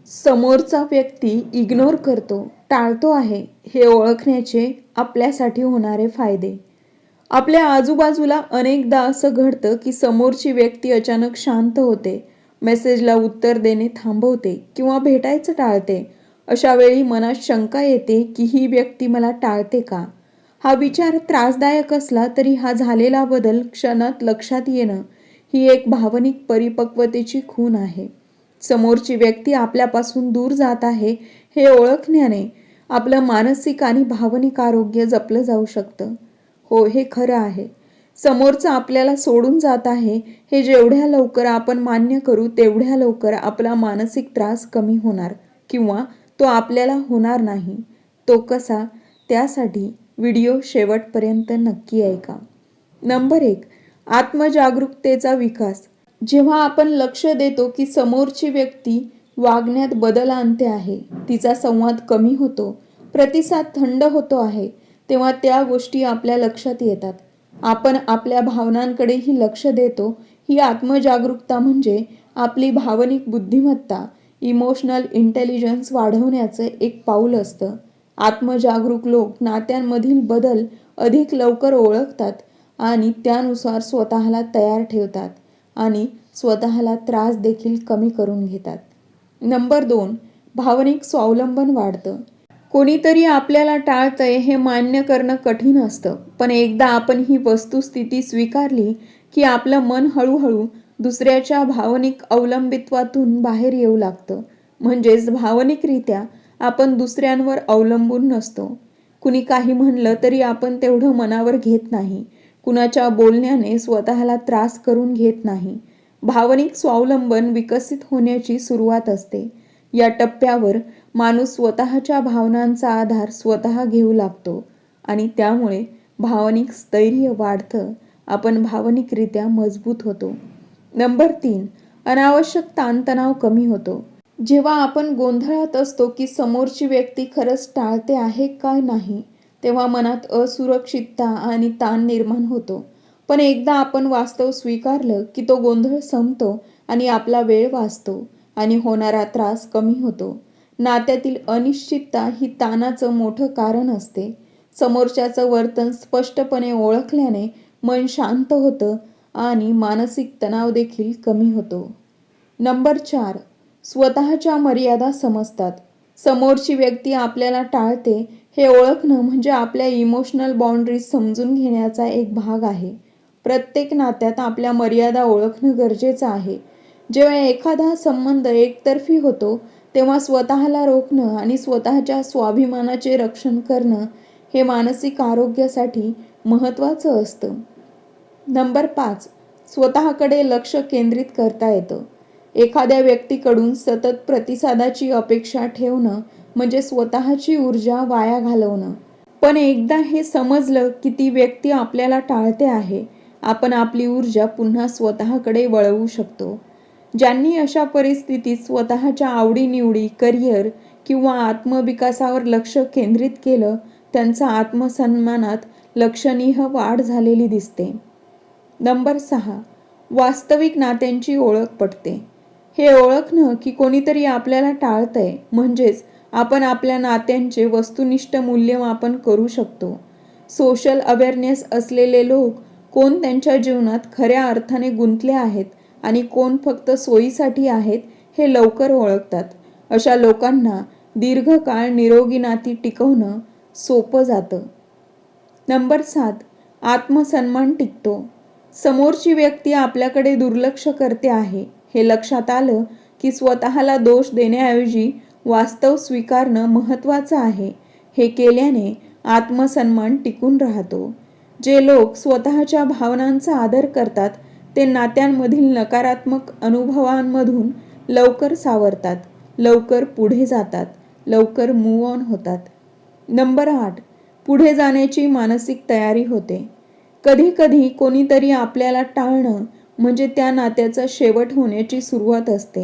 समोरचा व्यक्ती इग्नोर करतो, टाळतो आहे हे ओळखण्याचे आपल्यासाठी होणारे फायदे. आपल्या आजूबाजूला अनेकदा असं घडतं की समोरची व्यक्ती अचानक शांत होते, मेसेजला उत्तर देणे थांबवते किंवा भेटायचं टाळते. अशा वेळी मनात शंका येते की ही व्यक्ती मला टाळते का? हा विचार त्रासदायक असला तरी हा झालेला बदल क्षणात लक्षात येणं ही एक भावनिक परिपक्वतेची खूण आहे. समोरची व्यक्ती आपल्यापासून दूर जात आहे हे ओळखण्याने आपलं मानसिक आणि भावनिक आरोग्य जपलं जाऊ शकतं. हो, हे खरं आहे. समोरचं आपल्याला सोडून जात आहे हे जेवढ्या लवकर आपण मान्य करू तेवढ्या लवकर आपला मानसिक त्रास कमी होणार किंवा तो आपल्याला होणार नाही. तो कसा? त्यासाठी व्हिडिओ शेवटपर्यंत नक्की ऐका. नंबर 1. आत्मजागरूकतेचा विकास. जेव्हा आपण लक्ष देतो की समोरची व्यक्ती वागण्यात बदल आणते आहे, तिचा संवाद कमी होतो, प्रतिसाद थंड होतो आहे, तेव्हा त्या गोष्टी आपल्या लक्षात येतात. आपण आपल्या भावनांकडेही लक्ष देतो. ही आत्मजागरूकता म्हणजे आपली भावनिक बुद्धिमत्ता, इमोशनल इंटेलिजन्स वाढवण्याचं एक पाऊल असतं. आत्मजागरूक लोक नात्यांमधील बदल अधिक लवकर ओळखतात आणि त्यानुसार स्वतःला तयार ठेवतात आणि स्वतःला त्रास देखील कमी करून घेतात. नंबर 2. भावनिक स्वावलंबन वाढतं. कोणीतरी आपल्याला टाळतंय हे मान्य करणं कठीण असतं, पण एकदा आपण ही वस्तुस्थिती स्वीकारली की आपलं मन हळूहळू दुसऱ्याच्या भावनिक अवलंबित्वातून बाहेर येऊ लागतं. म्हणजेच भावनिकरित्या आपण दुसऱ्यांवर अवलंबून नसतो. कुणी काही म्हणलं तरी आपण तेवढं मनावर घेत नाही. कुणाच्या बोलण्याने स्वतःला त्रास करून घेत नाही. भावनिक स्वावलंबन विकसित होण्याची सुरुवात असते. या टप्प्यावर माणूस स्वतःच्या भावनांचा आधार स्वतः घेऊ लागतो आणि त्यामुळे भावनिक स्थैर्य वाढतं. आपण भावनिकरित्या मजबूत होतो. नंबर 3. अनावश्यक ताणतणाव कमी होतो. जेव्हा आपण गोंधळात असतो की समोरची व्यक्ती खरंच टाळते आहे का नाही, तेव्हा मनात असुरक्षितता आणि ताण निर्माण होतो. पण एकदा आपण वास्तव स्वीकारलं की तो गोंधळ संपतो आणि आपला वेळ वाचतो आणि होणारा त्रास कमी होतो. नात्यातील अनिश्चितता ही ताणाचं मोठं कारण असते. समोरच्याचं वर्तन स्पष्टपणे ओळखल्याने मन शांत होतं आणि मानसिक तणाव देखील कमी होतो. नंबर 4. स्वतःच्या मर्यादा समजतात. समोरची व्यक्ती आपल्याला टाळते हे ओळखणं म्हणजे आपल्या इमोशनल बाउंड्रीज समजून घेण्याचा एक भाग आहे. प्रत्येक नात्यात आपल्या मर्यादा ओळखणं गरजेचं आहे. जेव्हा एखादा संबंध एकतर्फी होतो तेव्हा स्वतःला रोखणं आणि स्वतःच्या स्वाभिमानाचे रक्षण करणं हे मानसिक आरोग्यासाठी महत्त्वाचं असतं. नंबर 5. स्वतःकडे लक्ष केंद्रित करता येतं. एखाद्या व्यक्तीकडून सतत प्रतिसादाची अपेक्षा ठेवणं म्हणजे स्वतःची ऊर्जा वाया घालवणं. पण एकदा हे समजलं की ती व्यक्ती आपल्याला टाळते आहे, आपण आपली ऊर्जा पुन्हा स्वतःकडे वळवू शकतो. ज्यांनी अशा परिस्थितीत स्वतःच्या आवडीनिवडी, करिअर किंवा आत्मविकासावर लक्ष केंद्रित केलं, त्यांचा आत्मसन्मानात लक्षणीय वाढ झालेली दिसते. नंबर 6. वास्तविक नात्यांची ओळख पटते. हे ओळखणं की कोणीतरी आपल्याला टाळतंय म्हणजेच आपण आपल्या नात्यांचे वस्तुनिष्ठ मूल्यमापन करू शकतो. सोशल अवेअरनेस असलेले लोक कोण त्यांच्या जीवनात खऱ्या अर्थाने गुंतले आहेत आणि कोण फक्त सोयीसाठी आहेत हे लवकर ओळखतात. अशा लोकांना दीर्घकाळ निरोगी नाती टिकवणं सोपं जातं. नंबर 7. आत्मसन्मान टिकतो. समोरची व्यक्ती आपल्याकडे दुर्लक्ष करते आहे हे लक्षात आलं की स्वतःला दोष देण्याऐवजी वास्तव स्वीकारणं महत्त्वाचं आहे. हे केल्याने आत्मसन्मान टिकून राहतो. जे लोक स्वतःच्या भावनांचा आदर करतात ते नात्यांमधील नकारात्मक अनुभवांमधून लवकर सावरतात, लवकर पुढे जातात, लवकर मूव्ह ऑन होतात. नंबर 8. पुढे जाण्याची मानसिक तयारी होते. कधीकधी कोणीतरी आपल्याला टाळणं म्हणजे त्या नात्याचा शेवट होण्याची सुरुवात असते.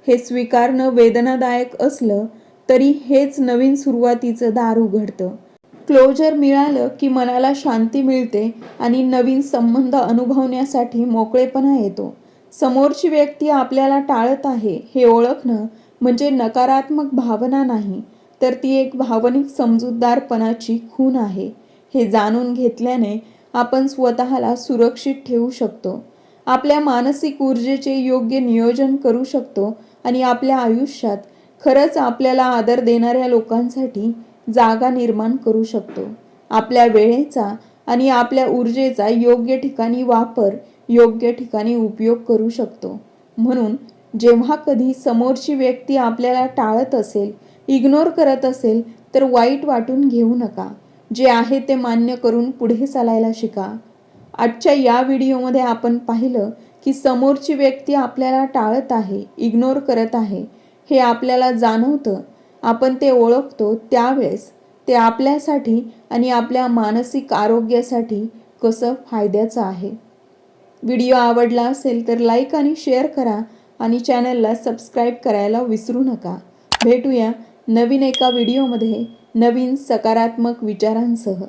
हे स्वीकारणं वेदनादायक असलं तरी हेच नवीन सुरुवातीचं दार उघडतं. क्लोजर मिळालं की मनाला शांती मिळते आणि नवीन संबंध अनुभवण्यासाठी मोकळेपणा येतो. समोरची व्यक्ती आपल्याला टाळत आहे हे ओळखणं म्हणजे नकारात्मक भावना नाही, तर ती एक भावनिक समजूतदारपणाची खूण आहे. हे जाणून घेतल्याने आपण स्वतःला सुरक्षित ठेवू शकतो, आपल्या मानसिक ऊर्जेचे योग्य नियोजन करू शकतो आणि आपल्या आयुष्यात खरंच आपल्याला आदर देणाऱ्या लोकांसाठी जागा निर्माण करू शकतो. आपल्या वेळेचा आणि आपल्या ऊर्जेचा योग्य ठिकाणी वापर, योग्य ठिकाणी उपयोग करू शकतो. म्हणून जेव्हा कधी समोरची व्यक्ती आपल्याला टाळत असेल, इग्नोर करत असेल, तर वाईट वाटून घेऊ नका. जे आहे ते मान्य करून पुढे चालायला शिका. आजच्या या व्हिडिओमध्ये आपण पाहिलं की समोरची व्यक्ती आपल्याला टाळत आहे, इग्नोर करत आहे, हे आपल्याला जाणवतं. आपण ते ओळखतो त्यावेळेस ते आपल्यासाठी आणि आपल्या मानसिक आरोग्यासाठी कसं फायद्याचं आहे. व्हिडिओ आवडला असेल तर लाईक आणि शेअर करा आणि चॅनलला सबस्क्राईब करायला विसरू नका. भेटूया नवीन एका व्हिडिओमध्ये नवीन सकारात्मक विचारांसह.